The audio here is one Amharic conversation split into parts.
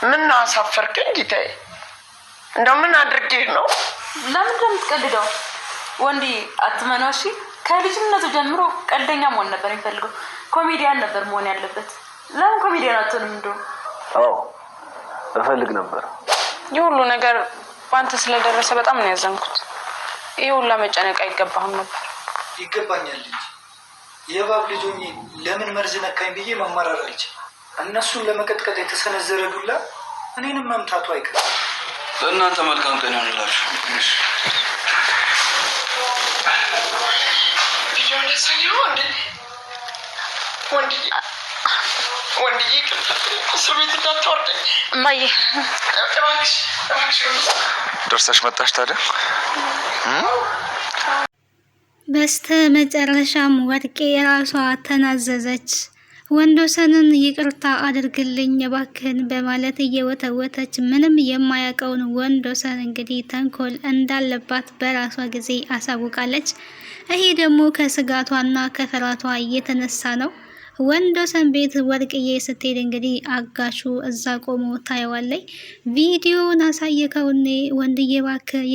ምን አሳፈርከኝ ጌታዬ? እንደው ምን አድርጌህ ነው? ለምን እንደምትቀልደው ወንዲ አትመነው። እሺ ከልጅነቱ ጀምሮ ቀልደኛ መሆን ነበር የሚፈልገው። ኮሜዲያን ነበር መሆን ያለበት። ለምን ኮሜዲያን አትሆንም? እንደው አዎ እፈልግ ነበር። ይህ ሁሉ ነገር ባንተ ስለደረሰ በጣም ነው ያዘንኩት። ይህ ሁሉ መጨነቅ አይገባህም ነበር። ይገባኛል እንጂ የባብ ልጅ ሆኜ ለምን መርዝ ነካኝ ብዬ ማማራር አልችልም። እነሱን ለመቀጥቀጥ የተሰነዘረ ዱላ እኔንም መምታቱ አይቀርም። ለእናንተ መልካም ቀን ይሆንላችሁ። ወንድዬ እስር ቤት እንዳታወርደኝ እማዬ። ደርሰሽ መጣሽ ታዲያ? በስተ መጨረሻም ወርቄ ራሷ ተናዘዘች። ወንዶሰንን ይቅርታ አድርግልኝ እባክህን በማለት እየወተወተች ምንም የማያውቀውን ወንዶሰን እንግዲህ ተንኮል እንዳለባት በራሷ ጊዜ አሳውቃለች። ይሄ ደግሞ ከስጋቷና ከፍራቷ እየተነሳ ነው። ወንዶሰን ቤት ወርቅዬ ስትሄድ እንግዲህ አጋሹ እዛ ቆሞ ታየዋለች። ቪዲዮውን አሳየከውኔ ወንድዬ እባክህ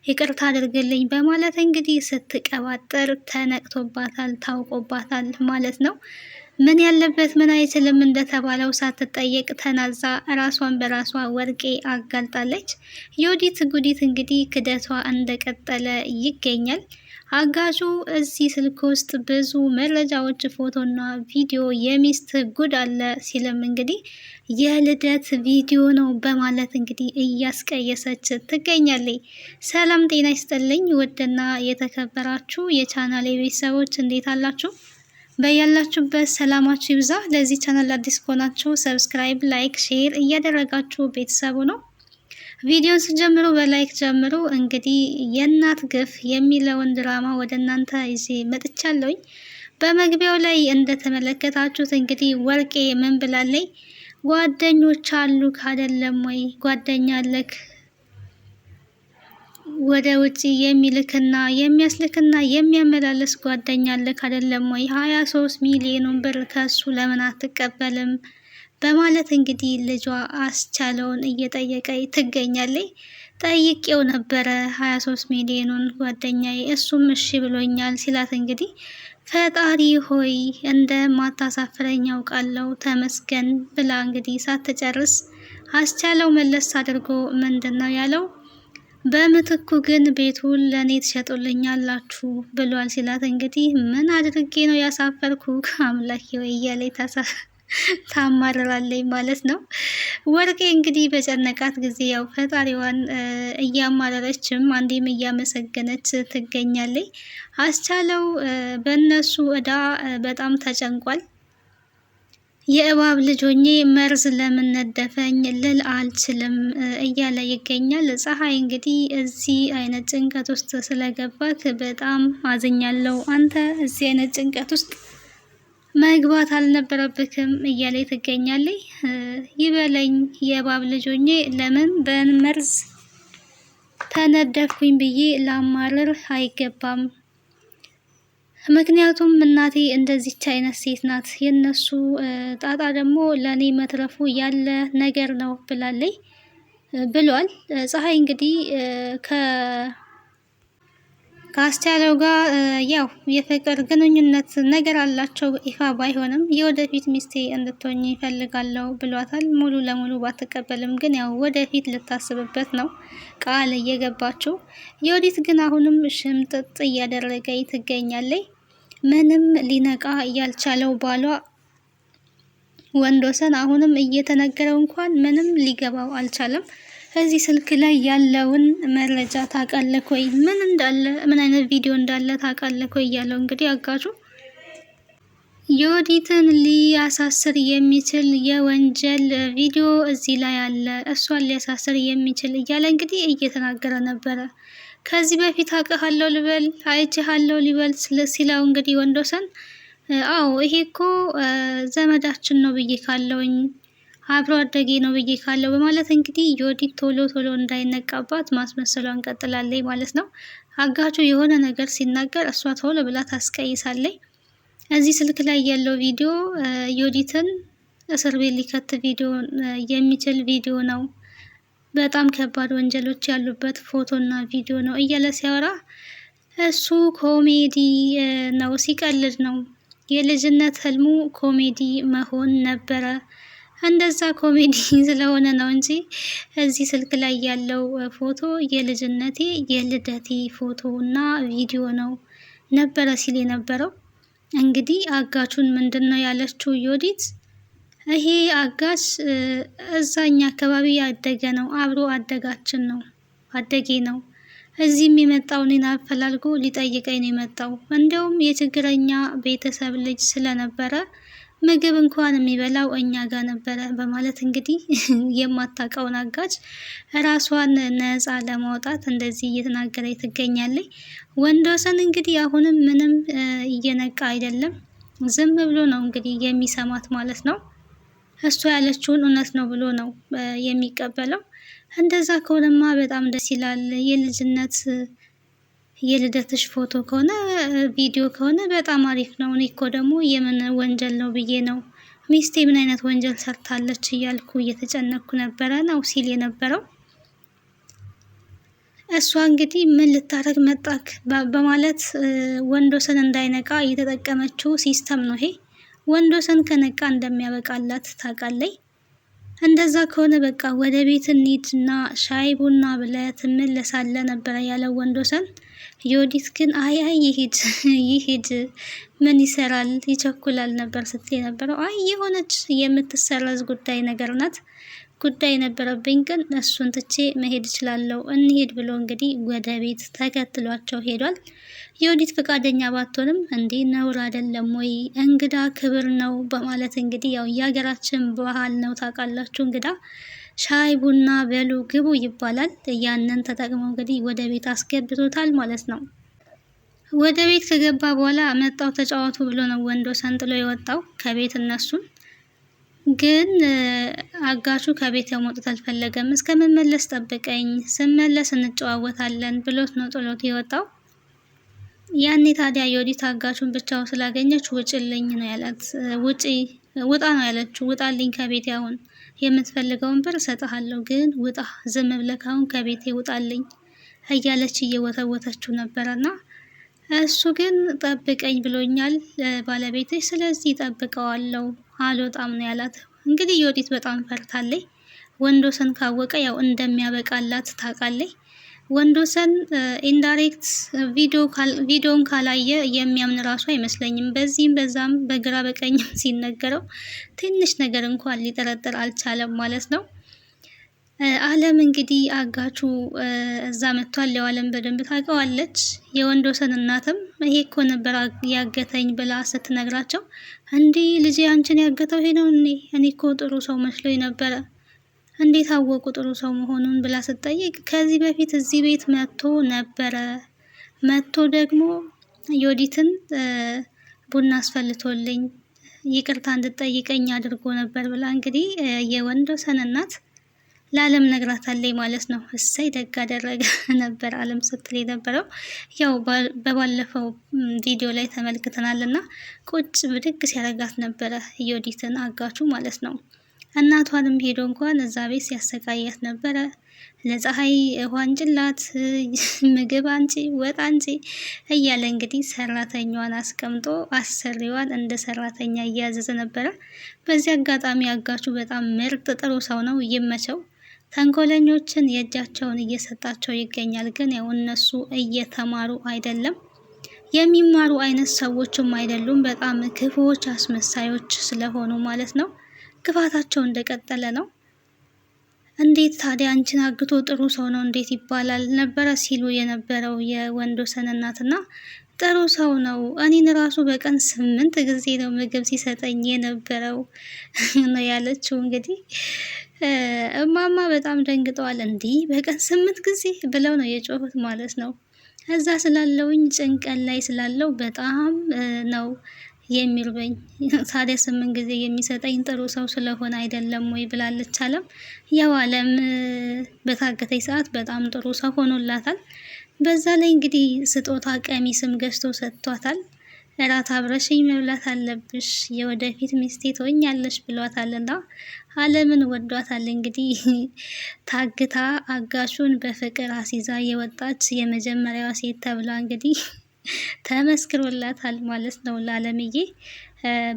ይቅርታ አድርግልኝ በማለት እንግዲህ ስትቀባጥር ተነቅቶባታል፣ ታውቆባታል ማለት ነው። ምን ያለበት ምን አይችልም እንደተባለው ሳትጠየቅ ተናዛ ራሷን በራሷ ወርቄ አጋልጣለች። የወዲት ጉዲት እንግዲህ ክደቷ እንደቀጠለ ይገኛል። አጋዡ እዚህ ስልክ ውስጥ ብዙ መረጃዎች፣ ፎቶና ቪዲዮ የሚስት ጉድ አለ ሲልም እንግዲህ የልደት ቪዲዮ ነው በማለት እንግዲህ እያስቀየሰች ትገኛለች። ሰላም ጤና ይስጥልኝ ውድና የተከበራችሁ የቻናሌ ቤተሰቦች እንዴት አላችሁ? በያላችሁበት ሰላማችሁ ይብዛ። ለዚህ ቻናል አዲስ ከሆናችሁ ሰብስክራይብ፣ ላይክ፣ ሼር እያደረጋችሁ ቤተሰቡ ነው። ቪዲዮን ስጀምሩ በላይክ ጀምሩ። እንግዲህ የእናት ግፍ የሚለውን ድራማ ወደ እናንተ ይዤ መጥቻለሁኝ። በመግቢያው ላይ እንደተመለከታችሁት እንግዲህ ወርቄ ምን ብላለች? ጓደኞች አሉክ አይደለም ወይ? ጓደኛ አለክ ወደ ውጪ የሚልክና የሚያስልክና የሚያመላለስ ጓደኛ አለክ አይደለም ወይ? 23 ሚሊዮን ብር ከሱ ለምን አትቀበልም? በማለት እንግዲህ ልጇ አስቻለውን እየጠየቀ ትገኛለች። ጠይቄው ነበረ 23 ሚሊዮኑን ጓደኛዬ፣ እሱም እሺ ብሎኛል ሲላት እንግዲህ ፈጣሪ ሆይ እንደማታሳፍረኝ አውቃለሁ ተመስገን ብላ እንግዲህ ሳትጨርስ አስቻለው መለስ አድርጎ ምንድን ነው ያለው? በምትኩ ግን ቤቱን ለእኔ ትሸጡልኛላችሁ ብሏል ሲላት እንግዲህ ምን አድርጌ ነው ያሳፈርኩ አምላኬ ወይ እያለች ታማርራለች ማለት ነው። ወርቄ እንግዲህ በጨነቃት ጊዜ ያው ፈጣሪዋን እያማረረችም አንዴም እያመሰገነች ትገኛለች። አስቻለው በእነሱ እዳ በጣም ተጨንቋል። የእባብ ልጅ ሆኜ መርዝ ለምን ነደፈኝ ልል አልችልም እያለ ይገኛል። ፀሐይ እንግዲህ እዚህ አይነት ጭንቀት ውስጥ ስለገባክ በጣም አዝኛለሁ፣ አንተ እዚህ አይነት ጭንቀት ውስጥ መግባት አልነበረብክም እያለ ትገኛለች። ይበለኝ የእባብ ልጅ ሆኜ ለምን በመርዝ ተነደፍኩኝ ብዬ ላማርር አይገባም። ምክንያቱም እናቴ እንደዚች አይነት ሴት ናት። የነሱ ጣጣ ደግሞ ለኔ መትረፉ ያለ ነገር ነው ብላለች ብሏል። ፀሐይ እንግዲህ ከአስቻለው ጋር ያው የፍቅር ግንኙነት ነገር አላቸው። ይፋ ባይሆንም የወደፊት ሚስቴ እንድትሆኝ ይፈልጋለሁ ብሏታል። ሙሉ ለሙሉ ባትቀበልም ግን ያው ወደፊት ልታስብበት ነው ቃል እየገባችው። የወዲት ግን አሁንም ሽምጥጥ እያደረገ ትገኛለች። ምንም ሊነቃ ያልቻለው ባሏ ወንዶሰን አሁንም እየተነገረው እንኳን ምንም ሊገባው አልቻለም። እዚህ ስልክ ላይ ያለውን መረጃ ታውቃለህ ወይ? ምን እንዳለ ምን አይነት ቪዲዮ እንዳለ ታውቃለህ ወይ እያለው እንግዲህ አጋጁ የወዲትን ሊያሳስር የሚችል የወንጀል ቪዲዮ እዚህ ላይ አለ፣ እሷን ሊያሳስር የሚችል እያለ እንግዲህ እየተናገረ ነበረ። ከዚህ በፊት አውቅሃለሁ ልበል አይቼሃለሁ ሊበል ሲለው እንግዲህ ወንዶሰን አዎ ይሄ እኮ ዘመዳችን ነው ብዬ ካለውኝ አብሮ አደጌ ነው ብዬ ካለው በማለት እንግዲህ የወዲት ቶሎ እንዳይነቃባት ማስመሰሏን ቀጥላለች ማለት ነው። አጋቹ የሆነ ነገር ሲናገር እሷ ቶሎ ብላ ታስቀይሳለች። እዚህ ስልክ ላይ ያለው ቪዲዮ የወዲትን እስር ቤት ሊከት ቪዲዮ የሚችል ቪዲዮ ነው። በጣም ከባድ ወንጀሎች ያሉበት ፎቶና ቪዲዮ ነው እያለ ሲያወራ እሱ ኮሜዲ ነው፣ ሲቀልድ ነው። የልጅነት ህልሙ ኮሜዲ መሆን ነበረ። እንደዛ ኮሜዲ ስለሆነ ነው እንጂ እዚህ ስልክ ላይ ያለው ፎቶ የልጅነቴ የልደቴ ፎቶ እና ቪዲዮ ነው ነበረ ሲል የነበረው። እንግዲህ አጋቹን ምንድን ነው ያለችው ዮዲት? ይሄ አጋች እዛኛ አካባቢ ያደገ ነው፣ አብሮ አደጋችን ነው፣ አደጌ ነው። እዚህም የመጣው እኔን አፈላልጎ ሊጠይቀኝ ነው የመጣው። እንደውም የችግረኛ ቤተሰብ ልጅ ስለነበረ ምግብ እንኳን የሚበላው እኛ ጋር ነበረ በማለት እንግዲህ የማታውቀውን አጋች ራሷን ነፃ ለማውጣት እንደዚህ እየተናገረች ትገኛለች። ወንድወሰን እንግዲህ አሁንም ምንም እየነቃ አይደለም፣ ዝም ብሎ ነው እንግዲህ የሚሰማት ማለት ነው። እሷ ያለችውን እውነት ነው ብሎ ነው የሚቀበለው። እንደዛ ከሆነማ በጣም ደስ ይላል። የልጅነት የልደትሽ ፎቶ ከሆነ ቪዲዮ ከሆነ በጣም አሪፍ ነው። እኔ እኮ ደግሞ የምን ወንጀል ነው ብዬ ነው ሚስቴ ምን አይነት ወንጀል ሰርታለች እያልኩ እየተጨነኩ ነበረ ነው ሲል የነበረው። እሷ እንግዲህ ምን ልታረግ መጣክ በማለት ወንድወሰን እንዳይነቃ የተጠቀመችው ሲስተም ነው ይሄ። ወንድወሰን ከነቃ እንደሚያበቃላት ታውቃለች። እንደዛ ከሆነ በቃ ወደ ቤት እንሂድና ሻይ ቡና ብለህ ትመለሳለህ ነበረ ያለው ወንድወሰን። ዮዲት ግን አይ ይሄድ ምን ይሰራል ይቸኩላል ነበር ስትል የነበረው። አይ የሆነች የምትሰረዝ ጉዳይ ነገር ናት፣ ጉዳይ ነበረብኝ ግን እሱን ትቼ መሄድ እችላለሁ፣ እንሄድ ብሎ እንግዲህ ወደ ቤት ተከትሏቸው ሄዷል። ዮዲት ፈቃደኛ ባትሆንም እንዴ ነውር አይደለም ወይ እንግዳ ክብር ነው በማለት እንግዲህ ያው የሀገራችን ባህል ነው ታውቃላችሁ፣ እንግዳ ሻይ ቡና በሉ ግቡ ይባላል። ያንን ተጠቅመው እንግዲህ ወደ ቤት አስገብቶታል ማለት ነው። ወደ ቤት ከገባ በኋላ መጣው ተጫወቱ ብሎ ነው ወንድወሰን ጥሎ የወጣው ከቤት። እነሱን ግን አጋቹ ከቤት መውጣት አልፈለገም። እስከምመለስ ጠብቀኝ፣ ስመለስ እንጨዋወታለን ብሎት ነው ጥሎት የወጣው። ያኔ ታዲያ ዮዲት አጋቹን ብቻው ስላገኘች ውጭልኝ ነው ያላት። ውጣ ነው ያለችው። ውጣልኝ ከቤቴ፣ አሁን የምትፈልገውን ብር እሰጥሃለሁ፣ ግን ውጣ፣ ዝም ብለህ አሁን ከቤቴ ውጣልኝ እያለች እየወተወተችው ነበረና እሱ ግን ጠብቀኝ ብሎኛል ባለቤትሽ፣ ስለዚህ ጠብቀዋለሁ፣ አልወጣም ነው ያላት። እንግዲህ ዮዲት በጣም ፈርታለች። ወንድወሰን ካወቀ ያው እንደሚያበቃላት ታውቃለች። ወንድወሰን ኢንዳይሬክት ቪዲዮን ካላየ የሚያምን ራሱ አይመስለኝም። በዚህም በዛም በግራ በቀኝም ሲነገረው ትንሽ ነገር እንኳን ሊጠረጥር አልቻለም ማለት ነው። አለም እንግዲህ አጋቹ እዛ መጥቷል። ለዓለም በደንብ ታውቀዋለች። የወንድወሰን እናትም ይሄ እኮ ነበር ያገተኝ ብላ ስትነግራቸው እንዴ ልጄ አንቺን ያገተው ይሄ ነው? እኔ እኮ ጥሩ ሰው መስሎኝ ነበረ፣ እንዴት አወቁ ጥሩ ሰው መሆኑን ብላ ስትጠይቅ ከዚህ በፊት እዚህ ቤት መጥቶ ነበረ፣ መጥቶ ደግሞ ዮዲትን ቡና አስፈልቶልኝ ይቅርታ እንድጠይቀኝ አድርጎ ነበር ብላ እንግዲህ የወንድወሰን እናት ለዓለም ነግራታለች ማለት ነው። እሰይ ደግ አደረገ ነበር ዓለም ስትል የነበረው። ያው በባለፈው ቪዲዮ ላይ ተመልክተናል እና ቁጭ ብድግ ሲያረጋት ነበረ ዮዲትን አጋቹ ማለት ነው። እናቷንም ሄዶ እንኳን እዛ ቤት ሲያሰቃያት ነበረ። ለፀሐይ ውሃ አንጭላት፣ ምግብ አንጪ፣ ወጥ አንጪ እያለ እንግዲህ ሰራተኛዋን አስቀምጦ አሰሪዋን እንደ ሰራተኛ እያዘዘ ነበረ። በዚህ አጋጣሚ አጋቹ በጣም ምርጥ ጥሩ ሰው ነው፣ ይመቸው። ተንኮለኞችን የእጃቸውን እየሰጣቸው ይገኛል። ግን ያው እነሱ እየተማሩ አይደለም፣ የሚማሩ አይነት ሰዎችም አይደሉም። በጣም ክፉዎች፣ አስመሳዮች ስለሆኑ ማለት ነው። ክፋታቸው እንደቀጠለ ነው። እንዴት ታዲያ አንቺን አግቶ ጥሩ ሰው ነው እንዴት ይባላል ነበረ ሲሉ የነበረው የወንድወሰን እናትና ጥሩ ሰው ነው፣ እኔን ራሱ በቀን 8 ጊዜ ነው ምግብ ሲሰጠኝ የነበረው ነው ያለችው። እንግዲህ እማማ በጣም ደንግጠዋል። እንዲህ በቀን 8 ጊዜ ብለው ነው የጮሁት ማለት ነው። እዛ ስላለውኝ ጭንቀት ላይ ስላለው በጣም ነው የሚርበኝ። ታዲያ 8 ጊዜ የሚሰጠኝ ጥሩ ሰው ስለሆነ አይደለም ወይ ብላለች አለም። ያው አለም በታገተኝ ሰዓት በጣም ጥሩ ሰው ሆኖላታል። በዛ ላይ እንግዲህ ስጦታ ቀሚስም ገዝቶ ሰጥቷታል። እራት አብረሽኝ መብላት አለብሽ፣ የወደፊት ሚስቴ ትሆኛለሽ ብሏታልና አለምን ወዷታል። እንግዲህ ታግታ አጋቹን በፍቅር አሲዛ የወጣች የመጀመሪያዋ ሴት ተብላ እንግዲህ ተመስክሮላታል ማለት ነው ለአለምዬ።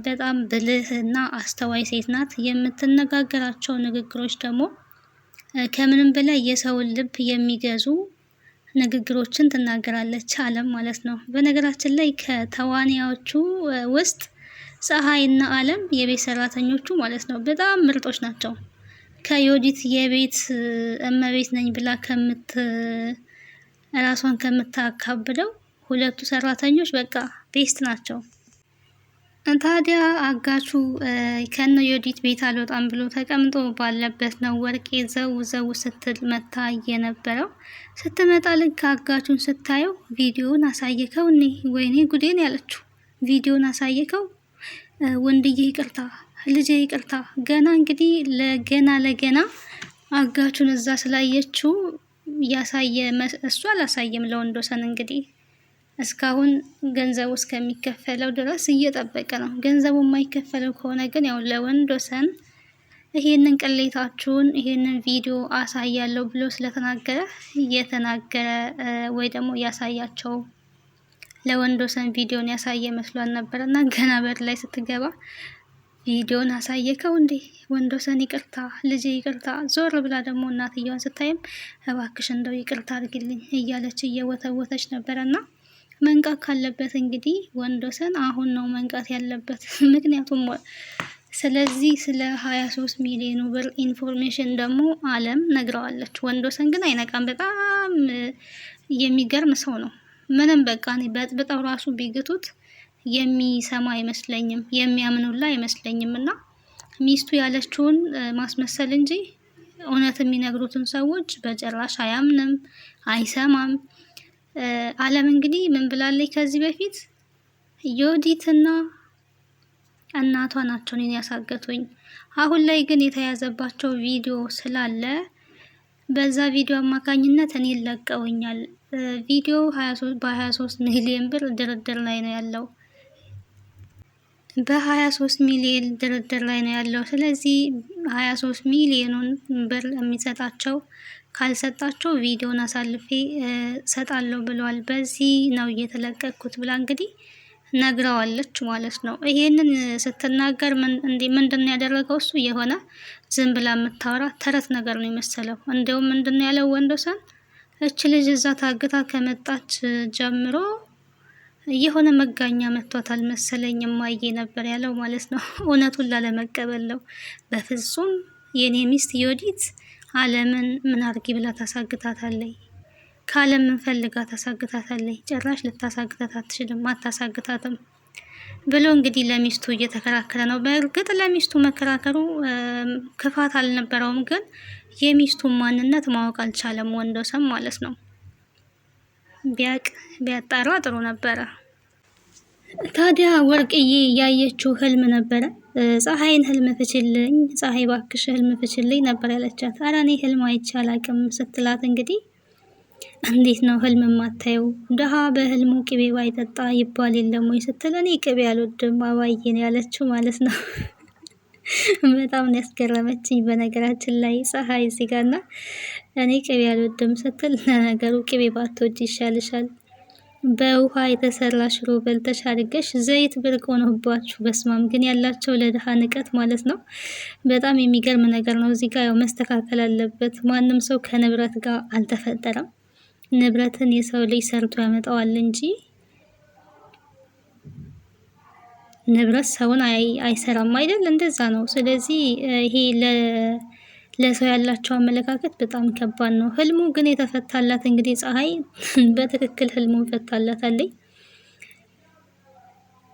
በጣም ብልህ እና አስተዋይ ሴት ናት። የምትነጋገራቸው ንግግሮች ደግሞ ከምንም በላይ የሰውን ልብ የሚገዙ ንግግሮችን ትናገራለች አለም ማለት ነው። በነገራችን ላይ ከተዋንያዎቹ ውስጥ ፀሐይና አለም የቤት ሰራተኞቹ ማለት ነው በጣም ምርጦች ናቸው። ከዮዲት የቤት እመቤት ነኝ ብላ ራሷን ከምታካብደው ሁለቱ ሰራተኞች በቃ ቤስት ናቸው። ታዲያ አጋቹ ከነ ዮዲት ቤት አልወጣም ብሎ ተቀምጦ ባለበት ነው ወርቄ ዘው ዘው ስትል መታ የነበረው። ስትመጣ ልክ አጋቹን ስታየው ቪዲዮን አሳየከው፣ እኔ ወይኔ ጉዴን ያለችው ቪዲዮን አሳየከው፣ ወንድዬ ይቅርታ፣ ልጄ ይቅርታ። ገና እንግዲህ ለገና አጋቹን እዛ ስላየችው ያሳየ እሱ አላሳየም ለወንዶሰን እንግዲህ እስካሁን ገንዘቡ እስከሚከፈለው ድረስ እየጠበቀ ነው። ገንዘቡ የማይከፈለው ከሆነ ግን ያው ለወንዶሰን ይሄንን ቅሌታችሁን ይሄንን ቪዲዮ አሳያለሁ ብሎ ስለተናገረ እየተናገረ ወይ ደግሞ ያሳያቸው ለወንዶሰን ቪዲዮን ያሳየ መስሏል ነበር እና ገና በር ላይ ስትገባ ቪዲዮን አሳየከው እንዴ ወንዶሰን ይቅርታ፣ ልጄ ይቅርታ። ዞር ብላ ደግሞ እናትየዋን ስታይም እባክሽ እንደው ይቅርታ አድርግልኝ እያለች እየወተወተች ነበረና መንቃት ካለበት እንግዲህ ወንዶሰን አሁን ነው መንቃት ያለበት። ምክንያቱም ስለዚህ ስለ 23 ሚሊዮን ብር ኢንፎርሜሽን ደግሞ አለም ነግረዋለች። ወንዶሰን ግን አይነቃም። በጣም የሚገርም ሰው ነው። ምንም በቃ እኔ በጥብጠው ራሱ ቢግቱት የሚሰማ አይመስለኝም፣ የሚያምኑላ አይመስለኝም። እና ሚስቱ ያለችውን ማስመሰል እንጂ እውነት የሚነግሩትን ሰዎች በጭራሽ አያምንም፣ አይሰማም። አለም እንግዲህ ምን ብላለች ከዚህ በፊት ዮዲትና እናቷ ናቸው እኔን ያሳገቱኝ። አሁን ላይ ግን የተያዘባቸው ቪዲዮ ስላለ በዛ ቪዲዮ አማካኝነት እኔን ለቀውኛል። ቪዲዮ በ23 ሚሊዮን ብር ድርድር ላይ ነው ያለው። በ23 ሚሊዮን ድርድር ላይ ነው ያለው። ስለዚህ 23 ሚሊዮኑን ብር የሚሰጣቸው ካልሰጣቸው ቪዲዮን አሳልፌ ሰጣለሁ ብለዋል። በዚህ ነው እየተለቀቅኩት ብላ እንግዲህ ነግረዋለች ማለት ነው። ይሄንን ስትናገር ምንድን ነው ያደረገው እሱ የሆነ ዝም ብላ የምታወራ ተረት ነገር ነው የመሰለው። እንደውም ምንድን ነው ያለው ወንዶሰን እች ልጅ እዛ ታግታ ከመጣች ጀምሮ የሆነ መጋኛ መቷታል መሰለኝ ማየ ነበር ያለው ማለት ነው። እውነቱን ላለመቀበል ነው። በፍጹም የኔ ሚስት ዮዲት አለምን ምን አርጊ ብላ ታሳግታታለች? ከአለም ምን ፈልጋ ታሳግታታለች? ጭራሽ ልታሳግታት አትችልም፣ አታሳግታትም ብሎ እንግዲህ ለሚስቱ እየተከራከረ ነው። በእርግጥ ለሚስቱ መከራከሩ ክፋት አልነበረውም፣ ግን የሚስቱን ማንነት ማወቅ አልቻለም ወንዶሰን ማለት ነው። ቢያጣራ ጥሩ ነበረ። ታዲያ ወርቅዬ ያየችው ህልም ነበረ። ፀሐይን ህልም ፍችልኝ፣ ፀሐይ ባክሽ ህልም ፍችልኝ ነበር ያለቻት። ኧረ እኔ ህልም አይቼ አላቅም ስትላት እንግዲህ እንዴት ነው ህልም የማታየው? ድሃ በህልሙ ቅቤ ባይጠጣ ይባል የለም ወይ ስትል እኔ ቅቤ አልወድም አባዬን ያለችው ማለት ነው። በጣም ነው ያስገረመችኝ በነገራችን ላይ ፀሐይ እዚህ ጋር እና እኔ ቅቤ አልወድም ስትል ለነገሩ ቅቤ ባትወድ ይሻልሻል፣ በውሃ የተሰራ ሽሮ በልተሽ አድርገሽ ዘይት ብርቅ ሆኖባችሁ። በስማም ግን ያላቸው ለድሃ ንቀት ማለት ነው። በጣም የሚገርም ነገር ነው። እዚህ ጋር ያው መስተካከል አለበት። ማንም ሰው ከንብረት ጋር አልተፈጠረም። ንብረትን የሰው ልጅ ሰርቶ ያመጣዋል እንጂ ንብረት ሰውን አይሰራም አይደል? እንደዛ ነው። ስለዚህ ይሄ ለሰው ያላቸው አመለካከት በጣም ከባድ ነው። ህልሙ ግን የተፈታላት እንግዲህ ፀሐይ በትክክል ህልሙን ፈታላታለች።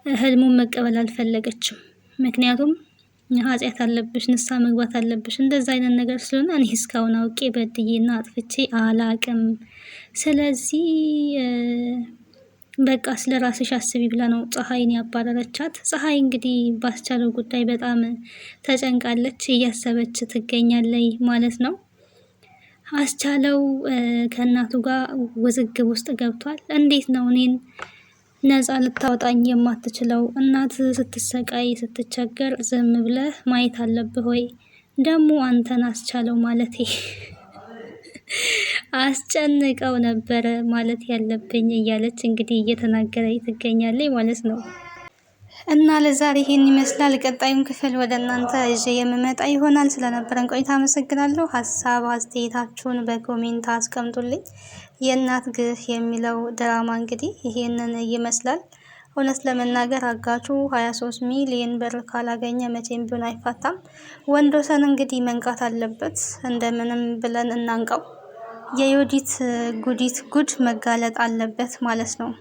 ህልሙን መቀበል አልፈለገችም። ምክንያቱም ኃጢአት አለብሽ፣ ንስሐ መግባት አለብሽ እንደዛ አይነት ነገር ስለሆነ እኔ እስካሁን አውቄ በድዬና አጥፍቼ አላቅም። ስለዚህ በቃ ስለ ራስሽ አስቢ ብላ ነው ፀሐይን ያባረረቻት። ፀሐይ እንግዲህ ባስቻለው ጉዳይ በጣም ተጨንቃለች፣ እያሰበች ትገኛለች ማለት ነው። አስቻለው ከእናቱ ጋር ውዝግብ ውስጥ ገብቷል። እንዴት ነው እኔን ነፃ ልታወጣኝ የማትችለው? እናት ስትሰቃይ ስትቸገር ዝም ብለህ ማየት አለብህ ወይ? ደግሞ አንተን አስቻለው ማለቴ አስጨንቀው ነበረ ማለት ያለብኝ እያለች እንግዲህ እየተናገረች ትገኛለች ማለት ነው። እና ለዛሬ ይሄን ይመስላል። ቀጣዩን ክፍል ወደ እናንተ ይዤ የምመጣ ይሆናል። ስለነበረን ቆይታ አመሰግናለሁ። ሀሳብ አስተያየታችሁን በኮሜንት አስቀምጡልኝ። የእናት ግፍ የሚለው ድራማ እንግዲህ ይሄንን ይመስላል። እውነት ለመናገር አጋቹ 23 ሚሊዮን ብር ካላገኘ መቼም ቢሆን አይፋታም። ወንዶሰን እንግዲህ መንቃት አለበት። እንደምንም ብለን እናንቀው። የዮዲት ጉዲት ጉድ መጋለጥ አለበት ማለት ነው።